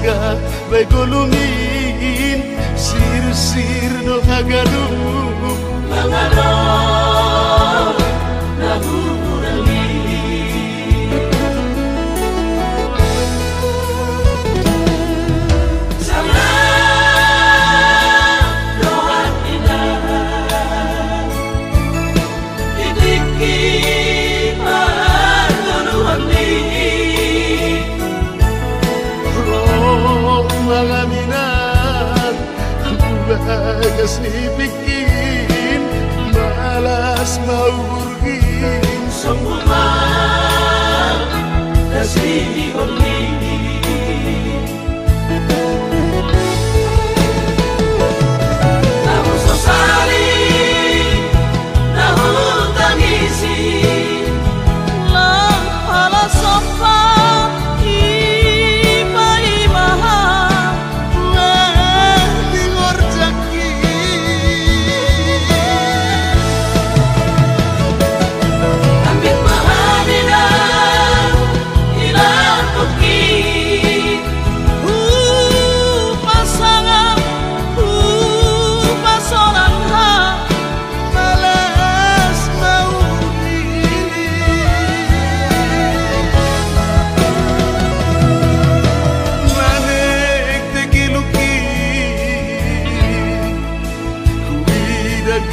Haga baik gulungin sir no hagadu mangano nahurali sama doa indah idiki maguluhani mga minat bagas bikin malas maurgin sungguman kasih oli namun sosali namun tangisi lang ala sopa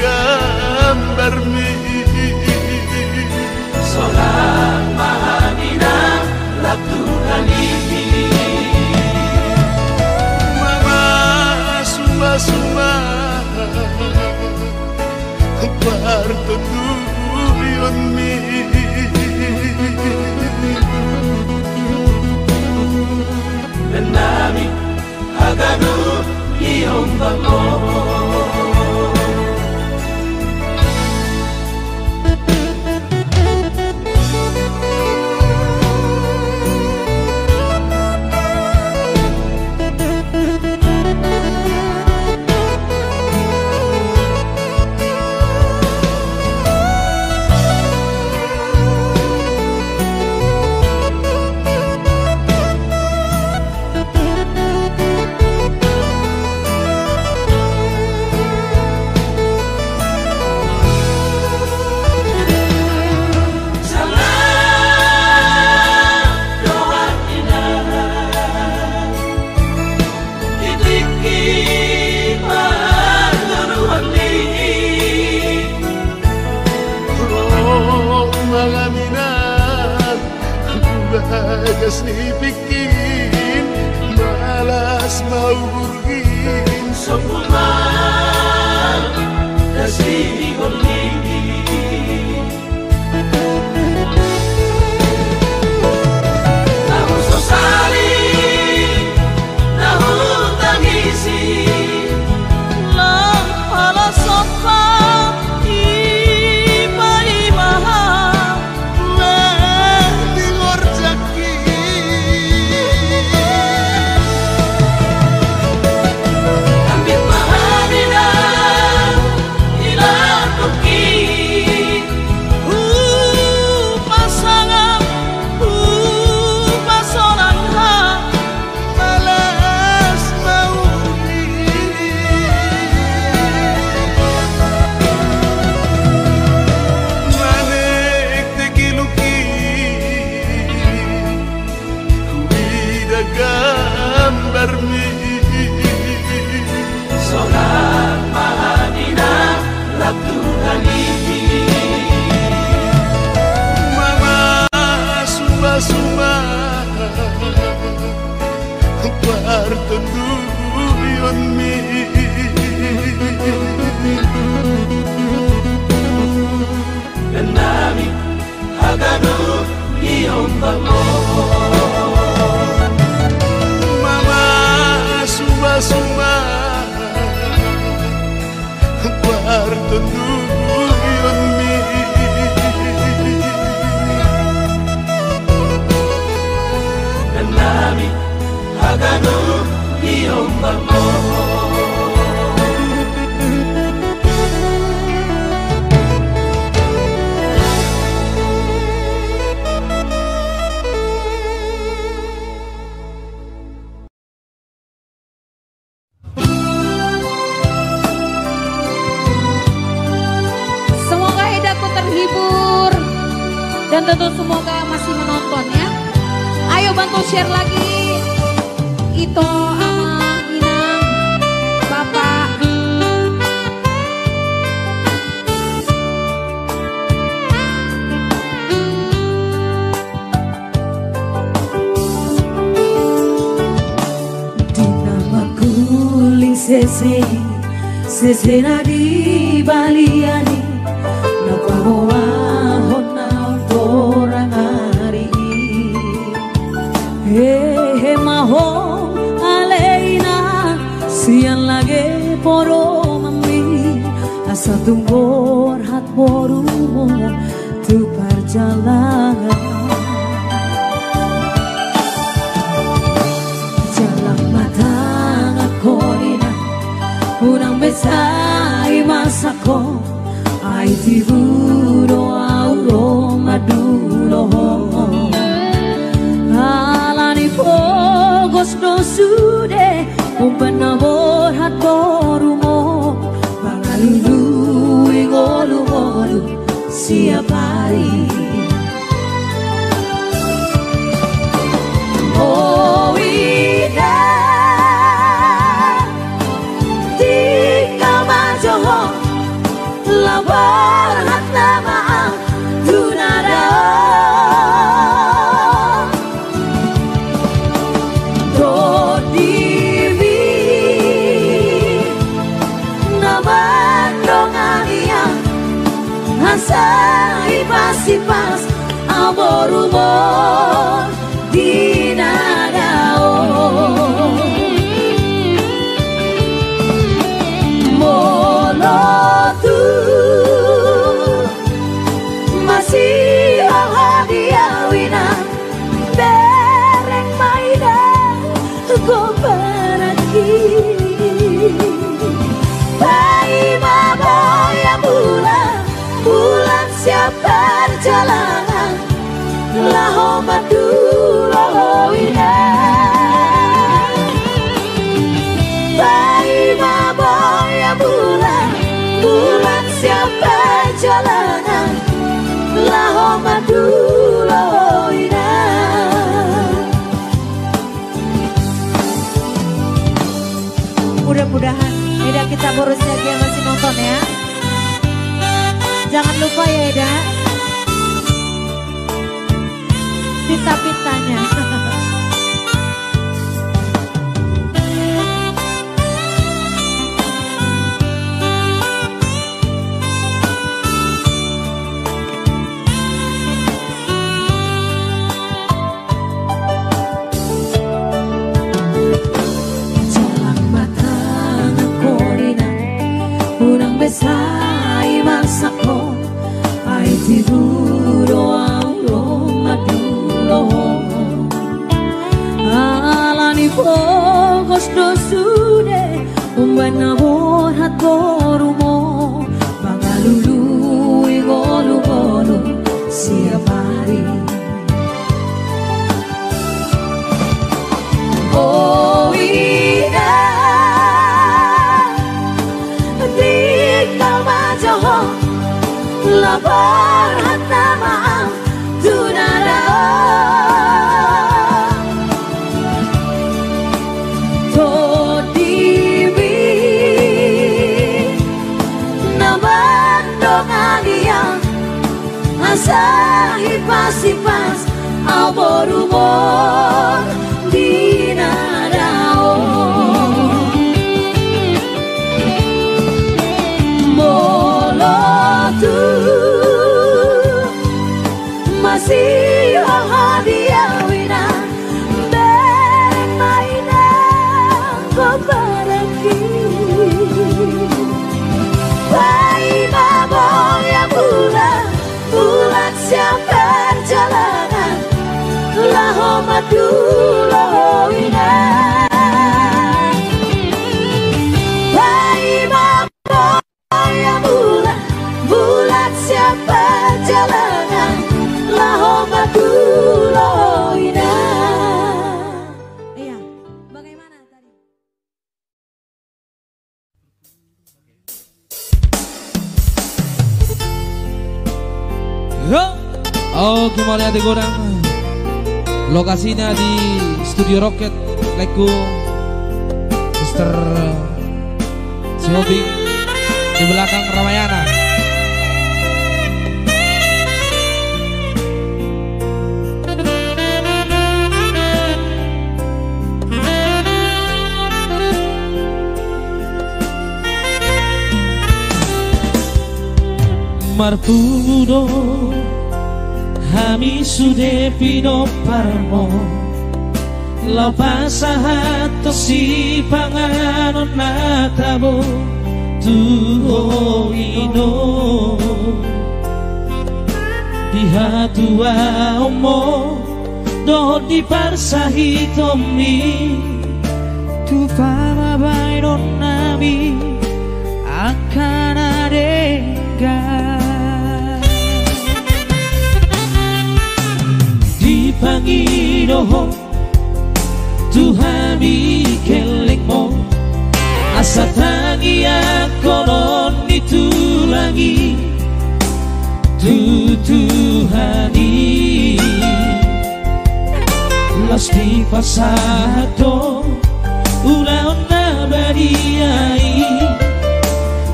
gambar mi solang mahanina laktu kalihi mama suma parto tuyon mi benami hagadu iyong bango mga minat bagas bikin malas maurgin sungguman kasih oli namun sosali namun tangisi lang ala sopa gambar mi solang mahanina laktu kalihi mama suma parto tuyon mi benami hagadu iyong bango suma parto tuyon mi benami hagadu iyong bango Dan tentu semoga yang masih menonton ya. Ayo bantu share lagi. Ito sama Inang, Bapak. Sese na di baliani na pamawahon na orang hari he mahong aleina sian lagi poro mami asa tunggor hat porumo tu perjalanan jalan mata ngakorina unang besai masako ay tiburo auro madulo alani pogos no sude umpanabor hat borumo pangalulu ingolu siap hari oh ida labar hat nama tunada do divi nama dongania hasa ipas aborumo dinadao molotu masih hadiah wina dereng mainan go pergi bayi maboya bulan siap perjalanan laho madulo wina bayi maboya bulan siap perjalanan laho madulo ina. Mudah-mudahan Eda kita boros lagi yang masih nonton ya. Jangan lupa ya Eda pita-pitanya. Besai masako ay tiburo auro madulo alani pogos do sude umbanabor hat borumo pangalulu igolu siap hari oh ida labar hat nama tunada to divi nama dongania asa ipas aborumor dinadao masih hadiah wina dereng mainan go pergi bayi maboya bulan siap perjalanan laho madulo wina bayi maboya bulan siap perjalanan laho madulo ina. Iya, bagaimana tadi? Oh. Oke, mulai hati gorang. Lokasinya di Studio Rocket Leku Mister Sihobi di belakang Ramayana. Marpudo Hami sude pino parmo Lau pasahat to si panganon natabo Tuho ino Dihatua omo Do di parsahitomi Tu fama bayron nami Akan adega Panginoon Tuhan ikelengmo asa tangi konon itulangi Tutuhani Las di pasado Ulaon na bariai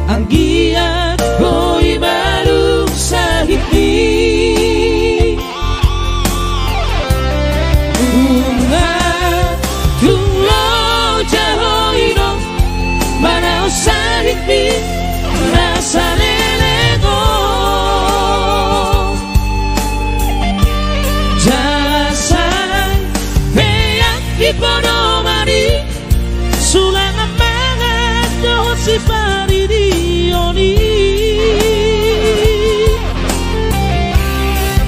Ang giat ko'y malung sa hiti Sahit mi nasa lelego Jasan peyak iponomani Sulang amangat doon si Paridioni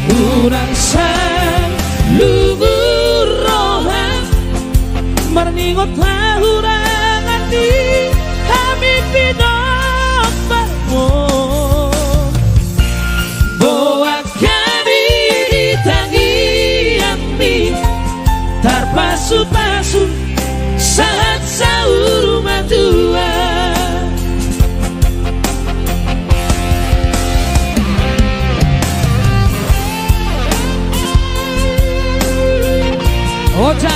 Urang sa lugur rohan Marningot lahurangan di Boa kami ditangi Tarpasu-pasu saat sahur rumah tua Ocha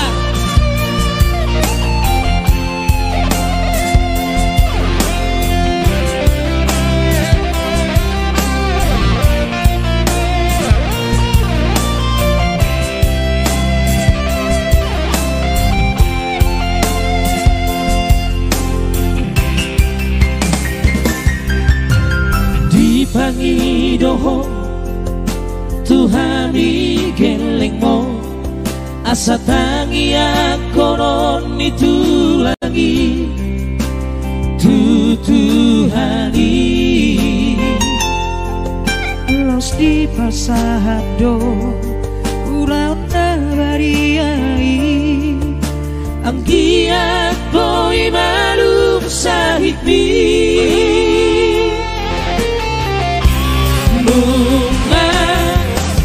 Pangidoho Tuhan ikelengmo asa tangi konon itu lagi Tutuhani Los di pasado Uraon na bariai Ang giat boy malum sa hitmi Bunga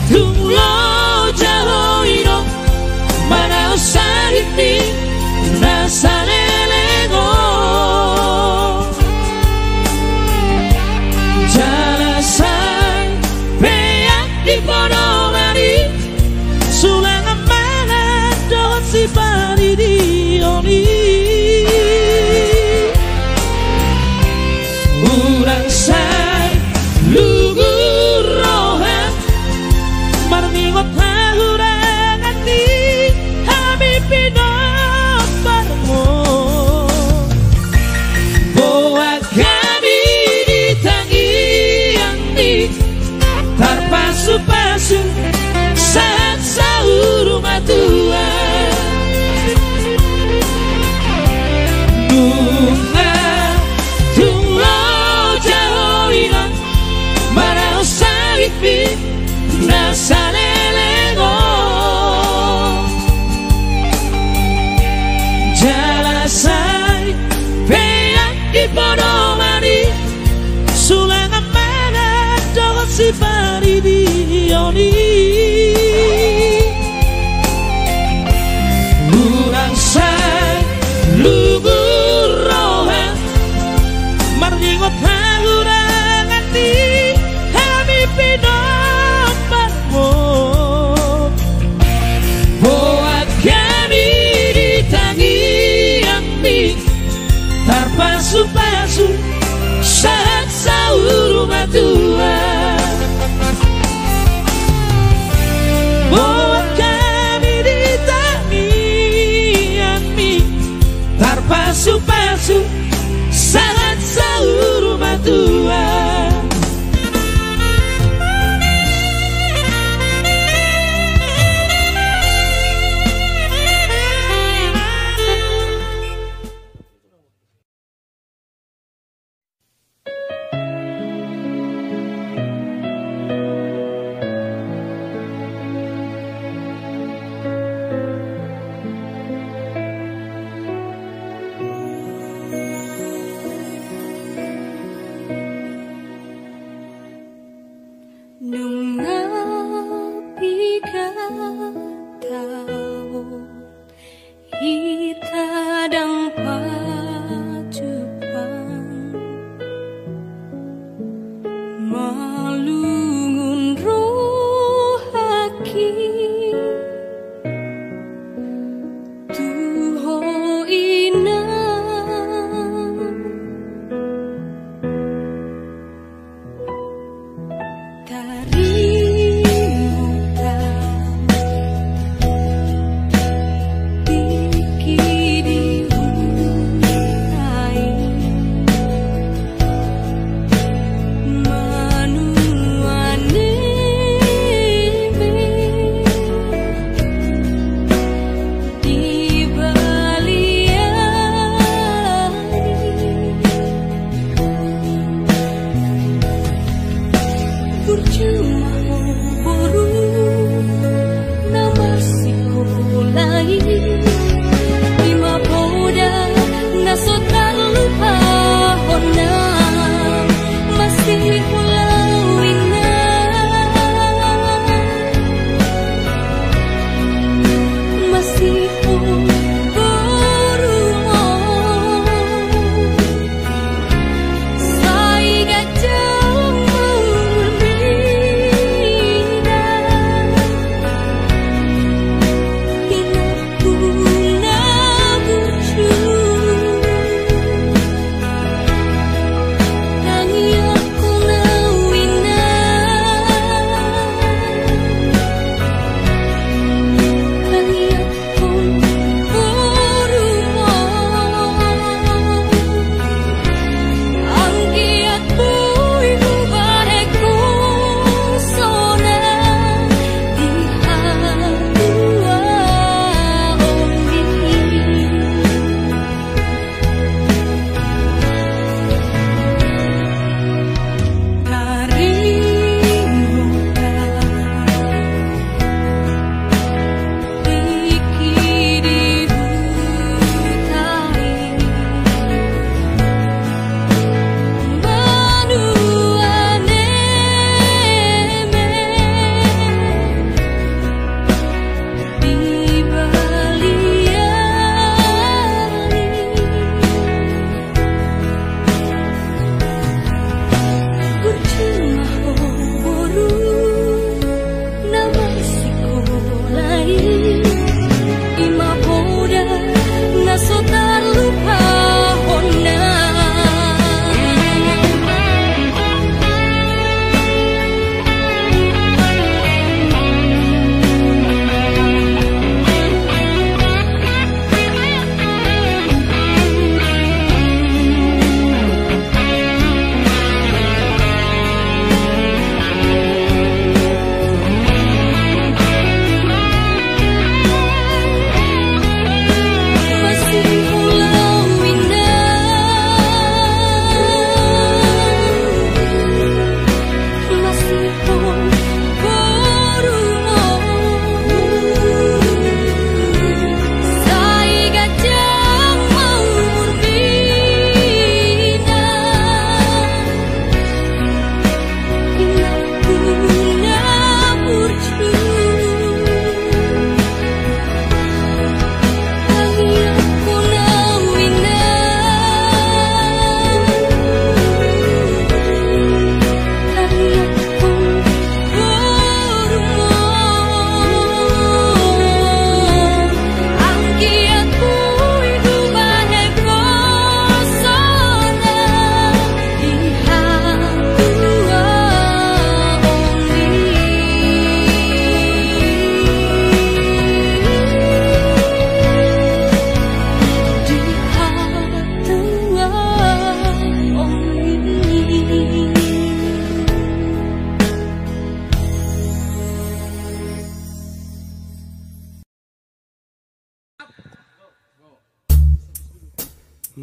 tunglo jahoino Manao sahit ni nasa lelego Jalasay peyak di ponomani Sulang amanat doon si Paridioni Urang say lugu Marningot lahurangan ni Kami pinoparmo Boa kami ditangiang ni Tarpasu-pasu saat sahur rumah tua Bunga tunglo jahoina Marao sahit mi nasa lelego Jalasay peyak iponomani Sulang amanat doon si Paridioni Urang say lugur rohan Marningot lahurangan di Kami pinoparmo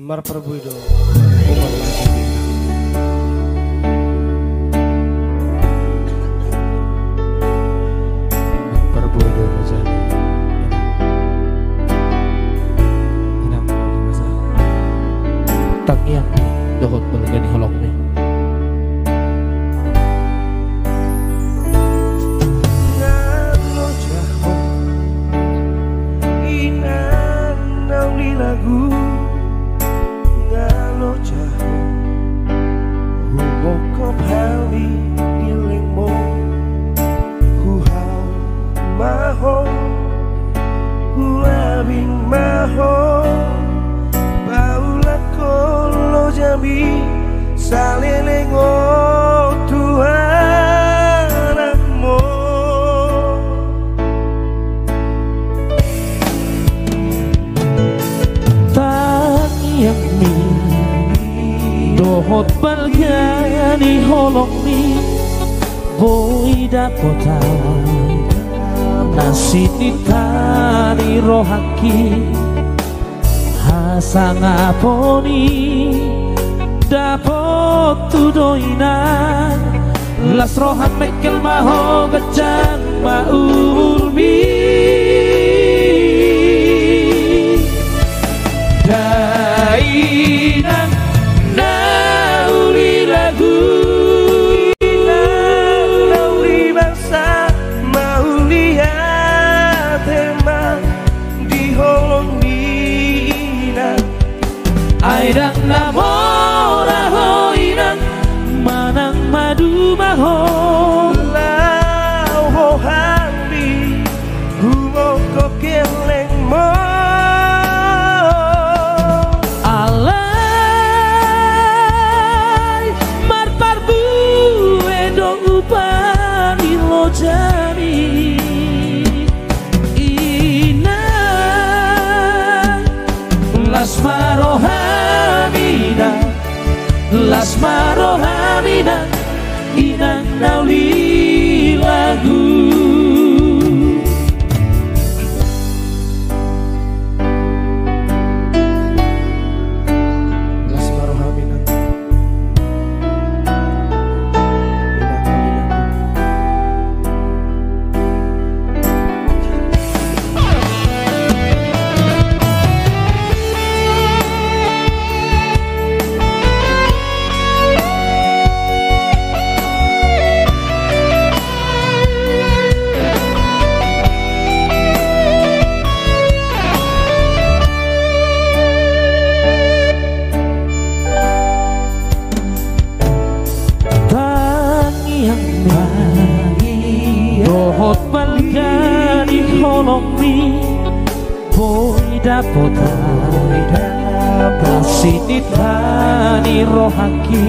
Marperbuido Marperbuido Rajani Inang lagi masalah tak yang dohot belum holok nih Mokop hali ilingmu Huhau maho Huabing maho Baulat kolo jambi Salilingo Tuhanakmu Tangiyang mi Dohot balgani holong mi Boy dapotan Nasinitani rohaki Hasangaponi Dapot tudoinan Las rohan mekel maho gajang maurbi Dainan nauli lagu Nauli bangsa mauli tema di holong bina Aidang namora hoinan manang madu maho Lau ho hambi humo kokeleng mo Alay marparbu edo upani lojani Ina las marohamina Las marohamina inang nauli lagu Las marohaminan Dohot balgani holong mi Boy dapotan Kasinitani rohaki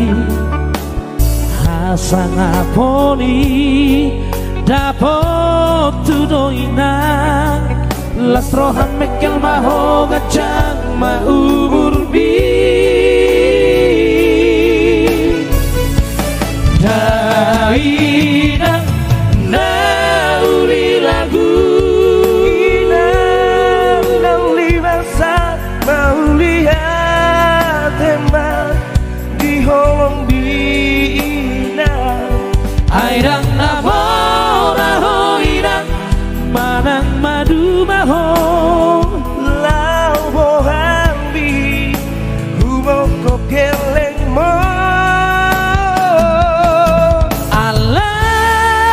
Hasangaponi Dapot tudoinan Las rohan mekel maho gajang maurbi Dainan nauli lagu Nauli bangsa mauli tema di holong bina Aidang namora hoinan manang madu maho Lau ho hambi humo kokeleng mo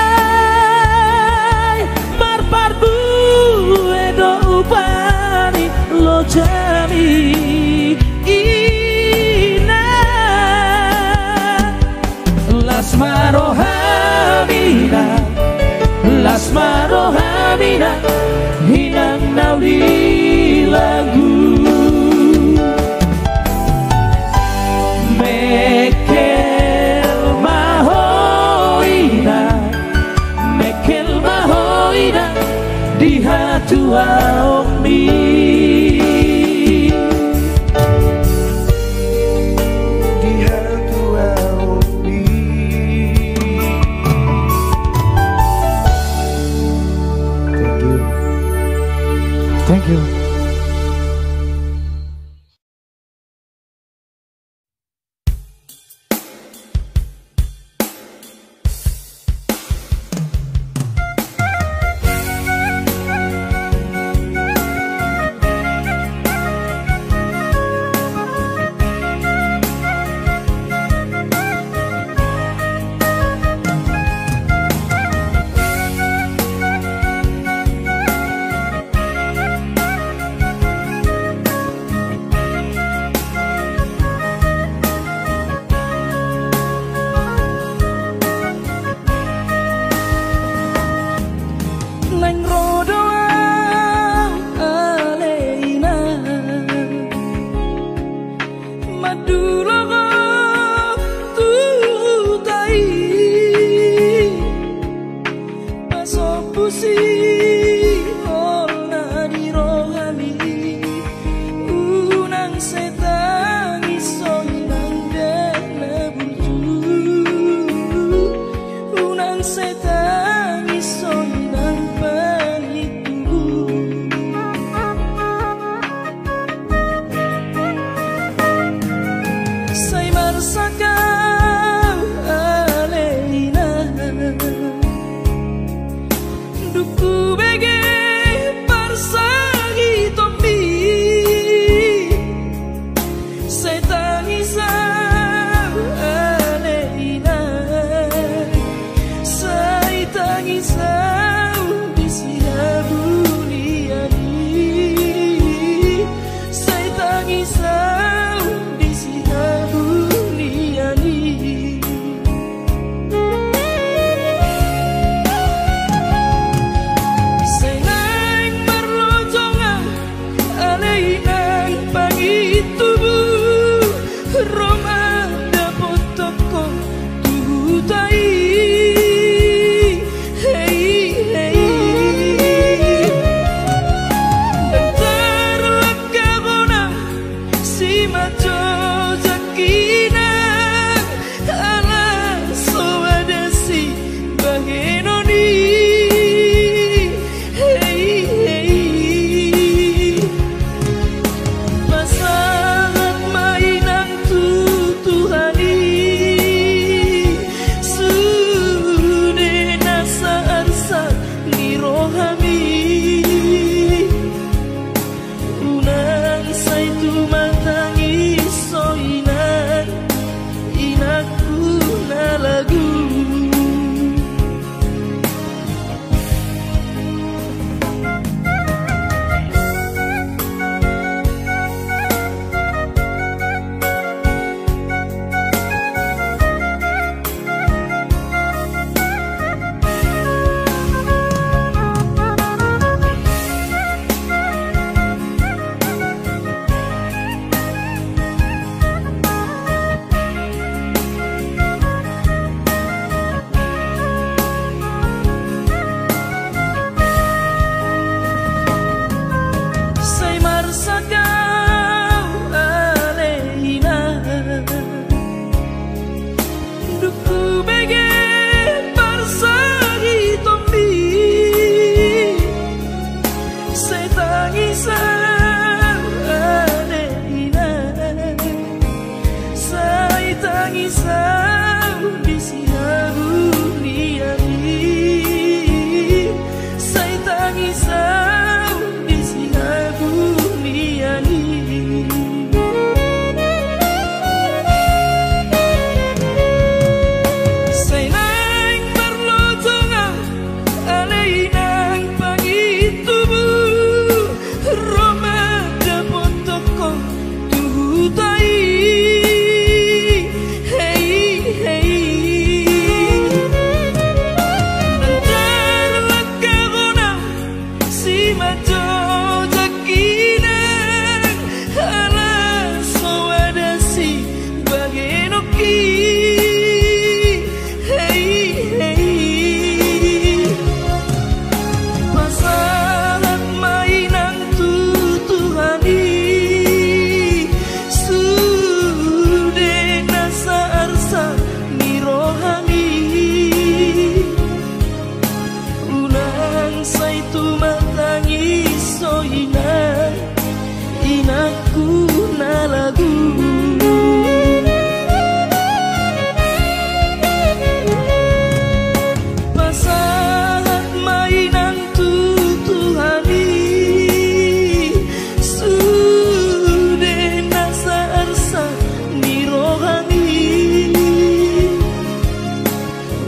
Alay marparbu edo upani lojani Ina las marohamina Las marohamina hinang nauli lagu Mekel mahoina di hatua omni di hatua omni Thank you.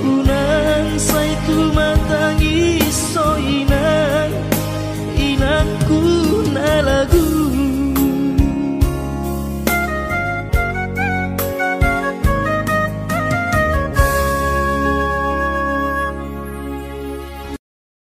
Unang say tumatangi so ina